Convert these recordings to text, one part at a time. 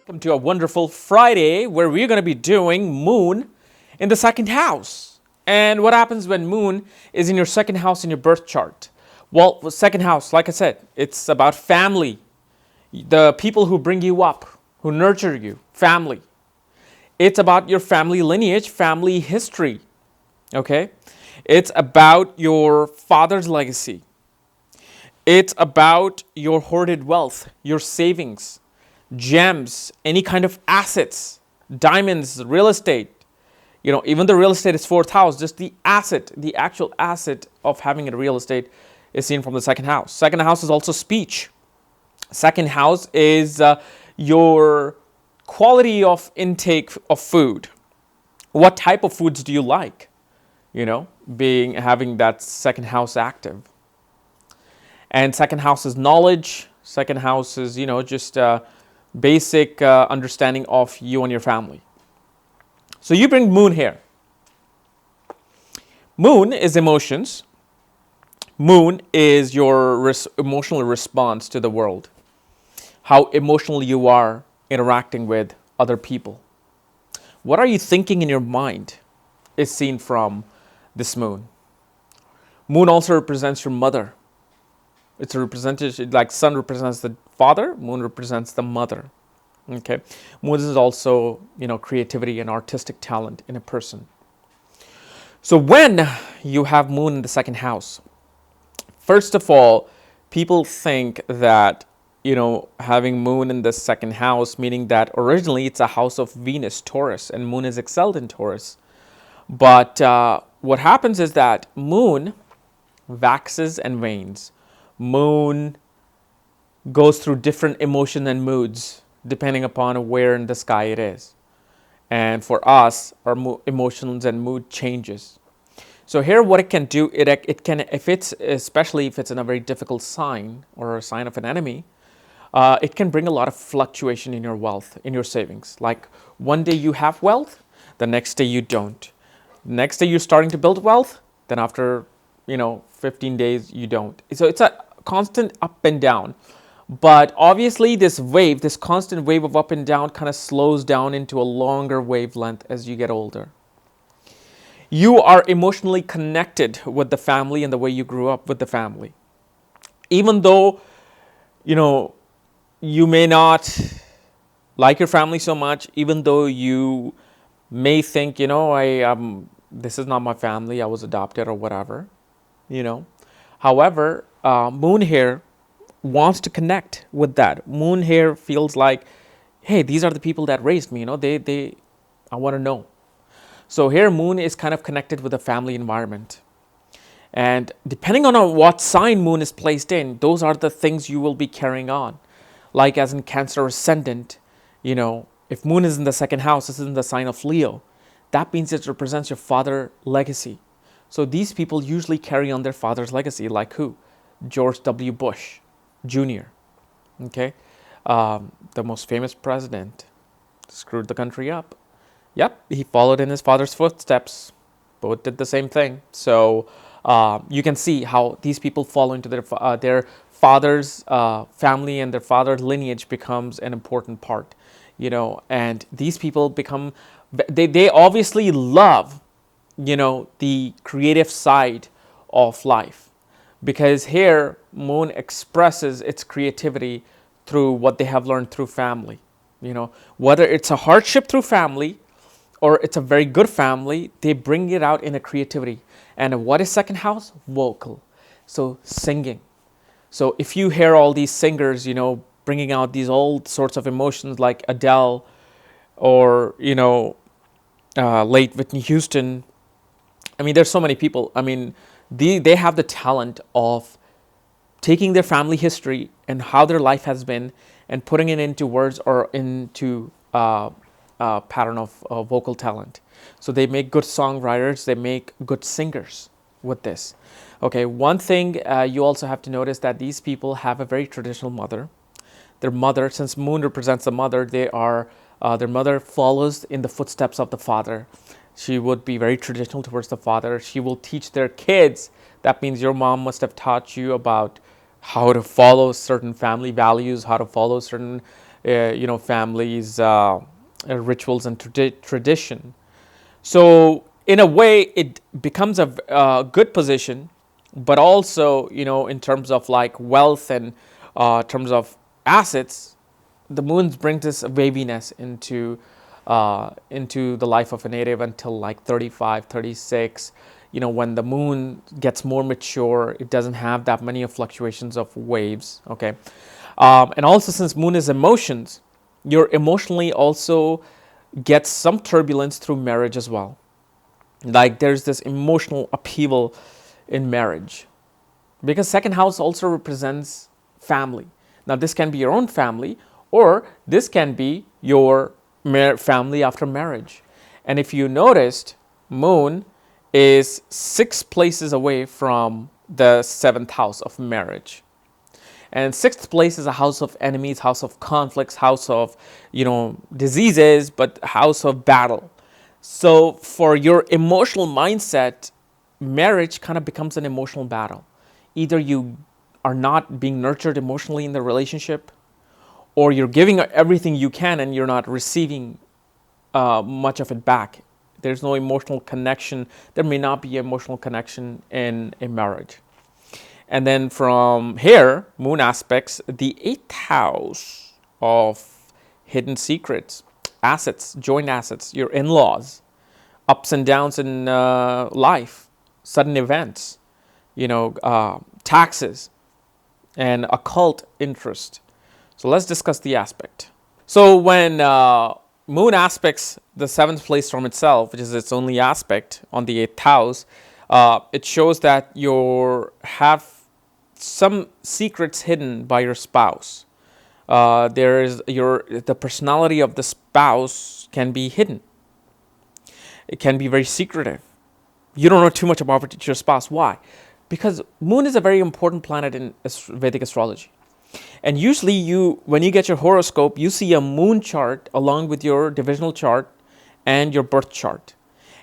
Welcome to a wonderful Friday where we're going to be doing Moon in the second house. And what happens when Moon is in your second house in your birth chart? Well, the second house, like I said, it's about family, the people who bring you up, who nurture you, family. It's about your family lineage, family history, okay? It's about your father's legacy. It's about your hoarded wealth, your savings, gems, any kind of assets, diamonds, real estate. Even the real estate is fourth house. Just the asset, the actual asset of having a real estate is seen from the second house. Second house is also speech. Second house is your quality of intake of food. What type of foods do you like? Having that second house active. And second house is knowledge. Second house is, just basic understanding of you and your family. So you bring Moon here. Moon is emotions. Moon is your emotional response to the world. How emotional you are interacting with other people. What are you thinking in your mind is seen from this Moon. Moon also represents your mother. It's a representation, like sun represents the father, moon represents the mother. Okay, moon is also, creativity and artistic talent in a person. So when you have moon in the second house, first of all, people think that, having moon in the second house, meaning that originally it's a house of Venus, Taurus, and moon is excelled in Taurus. But what happens is that moon waxes and wanes. Moon goes through different emotions and moods depending upon where in the sky it is. And for us, our emotions and mood changes. So here what it can do, it can, especially if it's in a very difficult sign or a sign of an enemy, it can bring a lot of fluctuation in your wealth, in your savings. Like one day you have wealth, the next day you don't. Next day you're starting to build wealth, then after 15 days you don't. So it's a constant up and down. But obviously this constant wave of up and down kind of slows down into a longer wavelength as you get older. You are emotionally connected with the family and the way you grew up with the family. Even though, you may not like your family so much, even though you may think, this is not my family, I was adopted or whatever, However, moon here wants to connect with that. Moon here feels like, hey, these are the people that raised me, I want to know. So here moon is kind of connected with the family environment. And depending on what sign moon is placed in, those are the things you will be carrying on. Like as in Cancer ascendant, if moon is in the second house, this is in the sign of Leo. That means it represents your father legacy. So these people usually carry on their father's legacy, like who? George W. Bush Jr., okay? The most famous president, screwed the country up. Yep, he followed in his father's footsteps. Both did the same thing. So you can see how these people fall into their father's family, and their father's lineage becomes an important part, and these people become, they obviously love the creative side of life, because here moon expresses its creativity through what they have learned through family. Whether it's a hardship through family or it's a very good family, they bring it out in a creativity. And what is second house? Vocal. So singing. So if you hear all these singers, bringing out these old sorts of emotions like Adele or, late Whitney Houston, there's so many people. They have the talent of taking their family history and how their life has been and putting it into words or into a pattern of vocal talent. So they make good songwriters, they make good singers with this. Okay, one thing you also have to notice that these people have a very traditional mother. Their mother, since moon represents the mother, their mother follows in the footsteps of the father. She would be very traditional towards the father. She will teach their kids. That means your mom must have taught you about how to follow certain family values, how to follow certain, families, rituals and tradition. So in a way, it becomes a good position, but also, in terms of like wealth and terms of assets, the moon brings this waviness into the life of a native until like 35, 36. When the moon gets more mature, it doesn't have that many of fluctuations of waves. Okay, and also since moon is emotions, you're emotionally also gets some turbulence through marriage as well. Like there's this emotional upheaval in marriage because second house also represents family. Now this can be your own family, or this can be your family after marriage. And if you noticed, moon is 6 places away from the 7th house of marriage. And 6th place is a house of enemies, house of conflicts, house of, diseases, but house of battle. So for your emotional mindset, marriage kind of becomes an emotional battle. Either you are not being nurtured emotionally in the relationship, or you're giving everything you can and you're not receiving much of it back. There's no emotional connection. There may not be emotional connection in a marriage. And then from here, moon aspects the 8th house of hidden secrets, assets, joint assets, your in-laws, ups and downs in life, sudden events, taxes, and occult interest. So let's discuss the aspect. So when moon aspects the 7th place from itself, which is its only aspect on the 8th house, it shows that you have some secrets hidden by your spouse. There is the personality of the spouse can be hidden. It can be very secretive. You don't know too much about your spouse. Why? Because moon is a very important planet in Vedic astrology. And usually when you get your horoscope, you see a moon chart along with your divisional chart and your birth chart.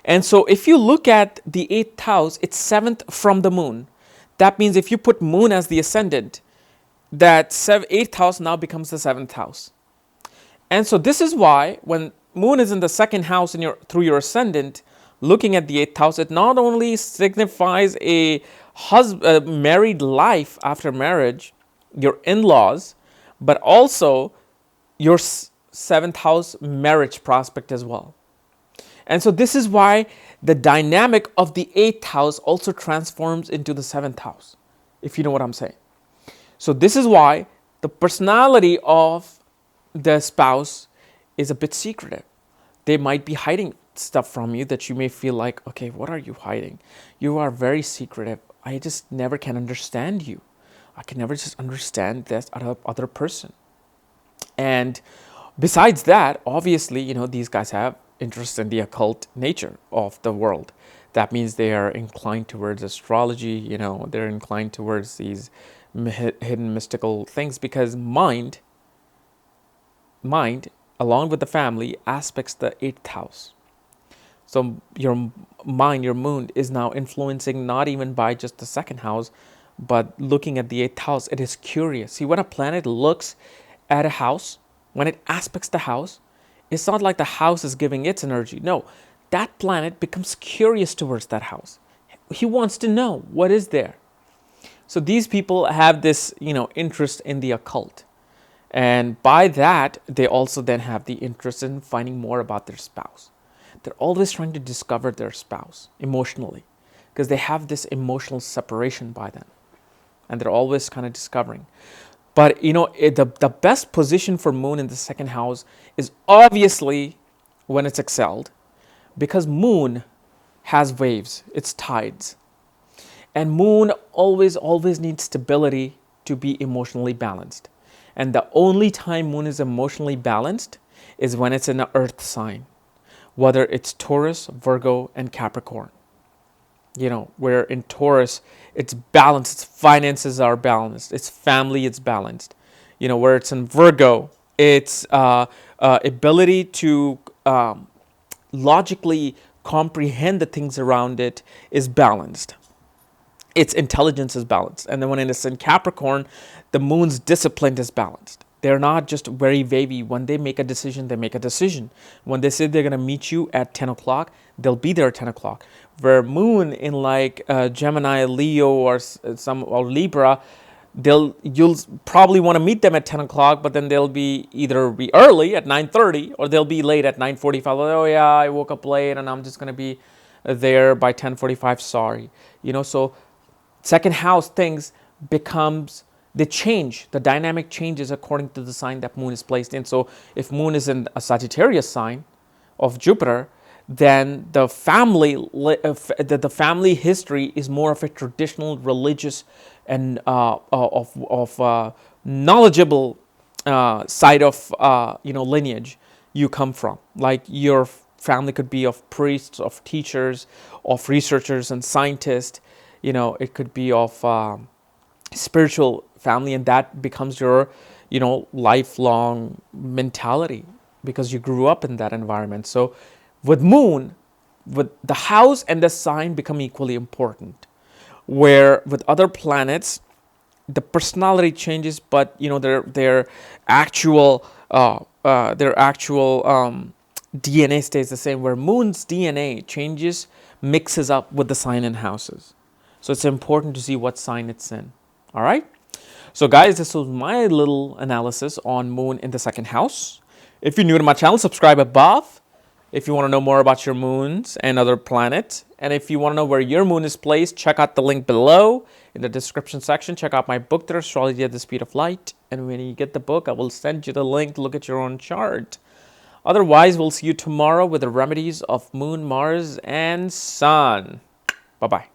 And so if you look at the 8th house, it's 7th from the moon. That means if you put moon as the ascendant, that 8th house now becomes the 7th house. And so this is why when moon is in the 2nd house through your ascendant, looking at the 8th house, it not only signifies a married life after marriage, your in-laws, but also your 7th house marriage prospect as well. And so this is why the dynamic of the 8th house also transforms into the 7th house, if you know what I'm saying. So this is why the personality of the spouse is a bit secretive. They might be hiding stuff from you that you may feel like, okay, what are you hiding? You are very secretive. I just never can understand you. I can never just understand this other person. And besides that, obviously, these guys have interest in the occult nature of the world. That means they are inclined towards astrology, they're inclined towards these hidden mystical things because mind, along with the family, aspects the 8th house. So your mind, your moon is now influencing not even by just the 2nd house, but looking at the 8th house, it is curious. See, when a planet looks at a house, when it aspects the house, it's not like the house is giving its energy. No, that planet becomes curious towards that house. He wants to know what is there. So these people have this, interest in the occult. And by that, they also then have the interest in finding more about their spouse. They're always trying to discover their spouse emotionally because they have this emotional separation by them. And they're always kind of discovering. But, the best position for moon in the 2nd house is obviously when it's excelled, because moon has waves, it's tides. And moon always needs stability to be emotionally balanced. And the only time moon is emotionally balanced is when it's in an earth sign, whether it's Taurus, Virgo, and Capricorn. Where in Taurus, it's balanced, its finances are balanced, its family is balanced. Where it's in Virgo, its ability to logically comprehend the things around it is balanced. Its intelligence is balanced. And then when it's in Capricorn, the moon's discipline is balanced. They're not just very wavy. When they make a decision, they make a decision. When they say they're going to meet you at 10 o'clock, they'll be there at 10 o'clock. Where moon in like Gemini, Leo, or Libra, you'll probably want to meet them at 10 o'clock, but then they'll be either be early at 9:30 or they'll be late at 9:45. Oh yeah, I woke up late and I'm just going to be there by 10:45. Sorry. So second house things they change. The dynamic changes according to the sign that moon is placed in. So if moon is in a Sagittarius sign of Jupiter, then the family history is more of a traditional, religious, and knowledgeable side of lineage you come from. Like your family could be of priests, of teachers, of researchers and scientists. It could be of spiritual family, and that becomes your lifelong mentality because you grew up in that environment. So with moon, with the house and the sign become equally important, where with other planets the personality changes, but their actual DNA stays the same, where moon's DNA changes, mixes up with the sign and houses. So it's important to see what sign it's in. All right. So guys, this was my little analysis on moon in the second house. If you're new to my channel, subscribe above. If you want to know more about your moons and other planets, and if you want to know where your moon is placed, check out the link below in the description section. Check out my book there, Astrology at the Speed of Light. And when you get the book, I will send you the link to look at your own chart. Otherwise, we'll see you tomorrow with the remedies of moon, Mars, and sun. Bye-bye.